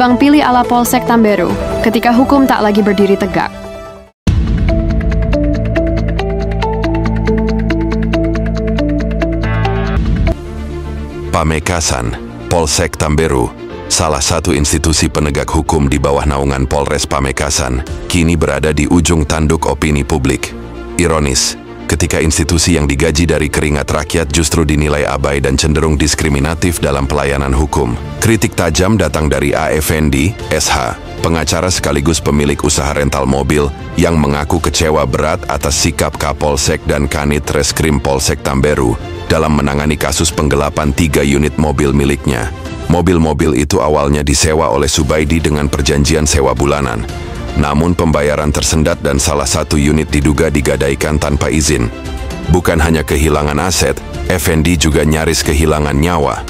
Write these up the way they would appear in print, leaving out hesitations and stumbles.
Tebang pilih ala Polsek Tamberu ketika hukum tak lagi berdiri tegak. Pamekasan, Polsek Tamberu, salah satu institusi penegak hukum di bawah naungan Polres Pamekasan, kini berada di ujung tanduk opini publik. Ironis, ketika institusi yang digaji dari keringat rakyat justru dinilai abai dan cenderung diskriminatif dalam pelayanan hukum. Kritik tajam datang dari A. Effendi, SH, pengacara sekaligus pemilik usaha rental mobil, yang mengaku kecewa berat atas sikap Kapolsek dan Kanit Reskrim Polsek Tamberu dalam menangani kasus penggelapan 3 unit mobil miliknya. Mobil-mobil itu awalnya disewa oleh Subaidi dengan perjanjian sewa bulanan. Namun pembayaran tersendat dan salah satu unit diduga digadaikan tanpa izin. Bukan hanya kehilangan aset, Effendi juga nyaris kehilangan nyawa.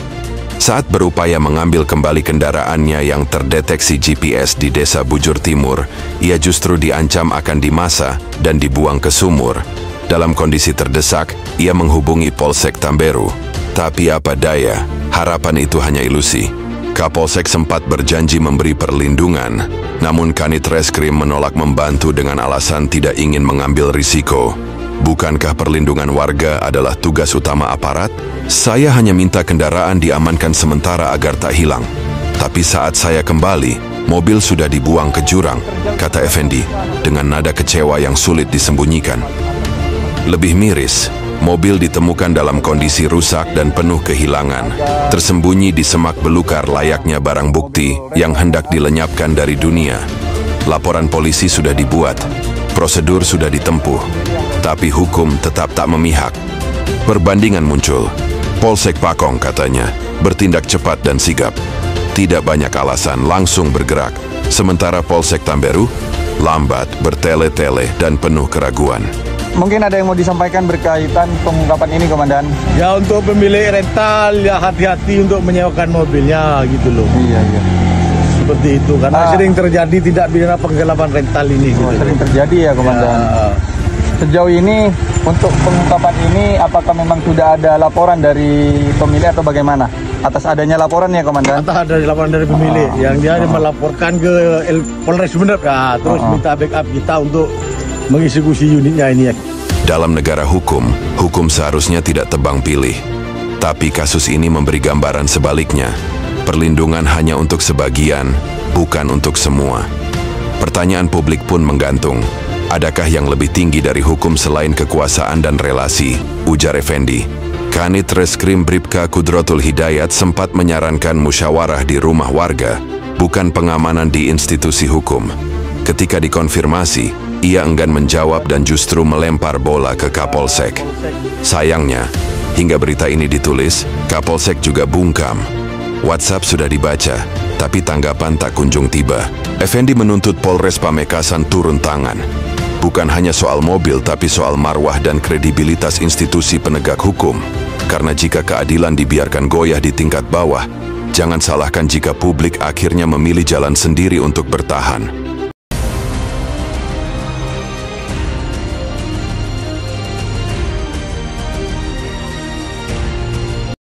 Saat berupaya mengambil kembali kendaraannya yang terdeteksi GPS di Desa Bujur Timur, ia justru diancam akan dimasa dan dibuang ke sumur. Dalam kondisi terdesak, ia menghubungi Polsek Tamberu. Tapi apa daya, harapan itu hanya ilusi. Kapolsek sempat berjanji memberi perlindungan, namun Kanit Reskrim menolak membantu dengan alasan tidak ingin mengambil risiko. Bukankah perlindungan warga adalah tugas utama aparat? Saya hanya minta kendaraan diamankan sementara agar tak hilang. Tapi saat saya kembali, mobil sudah dibuang ke jurang, kata Effendi, dengan nada kecewa yang sulit disembunyikan. Lebih miris, mobil ditemukan dalam kondisi rusak dan penuh kehilangan, tersembunyi di semak belukar layaknya barang bukti yang hendak dilenyapkan dari dunia. Laporan polisi sudah dibuat, prosedur sudah ditempuh, tapi hukum tetap tak memihak. Perbandingan muncul. Polsek Pakong katanya, bertindak cepat dan sigap. Tidak banyak alasan, langsung bergerak. Sementara Polsek Tamberu, lambat, bertele-tele, dan penuh keraguan. Mungkin ada yang mau disampaikan berkaitan pengungkapan ini, Komandan? Ya, untuk pemilik rental, ya hati-hati untuk menyewakan mobilnya gitu loh. Iya. Seperti itu, karena sering terjadi tidak pidana penggelapan rental ini. Gitu. Sering terjadi ya, Komandan? Ya. Sejauh ini, untuk pengungkapan ini, apakah memang sudah ada laporan dari pemilik atau bagaimana? Atas adanya laporan ya, Komandan? Atas ada laporan dari pemilik, yang dia melaporkan ke Polres Sumeneb, ya, terus minta backup kita untuk mengeksekusi unitnya ini ya. Dalam negara hukum, hukum seharusnya tidak tebang pilih. Tapi kasus ini memberi gambaran sebaliknya. Perlindungan hanya untuk sebagian, bukan untuk semua. Pertanyaan publik pun menggantung. Adakah yang lebih tinggi dari hukum selain kekuasaan dan relasi? Ujar Effendi. Kanit Reskrim Bribka Kudrotul Hidayat sempat menyarankan musyawarah di rumah warga, bukan pengamanan di institusi hukum. Ketika dikonfirmasi, ia enggan menjawab dan justru melempar bola ke Kapolsek. Sayangnya, hingga berita ini ditulis, Kapolsek juga bungkam. WhatsApp sudah dibaca, tapi tanggapan tak kunjung tiba. Effendi menuntut Polres Pamekasan turun tangan. Bukan hanya soal mobil, tapi soal marwah dan kredibilitas institusi penegak hukum. Karena jika keadilan dibiarkan goyah di tingkat bawah, jangan salahkan jika publik akhirnya memilih jalan sendiri untuk bertahan.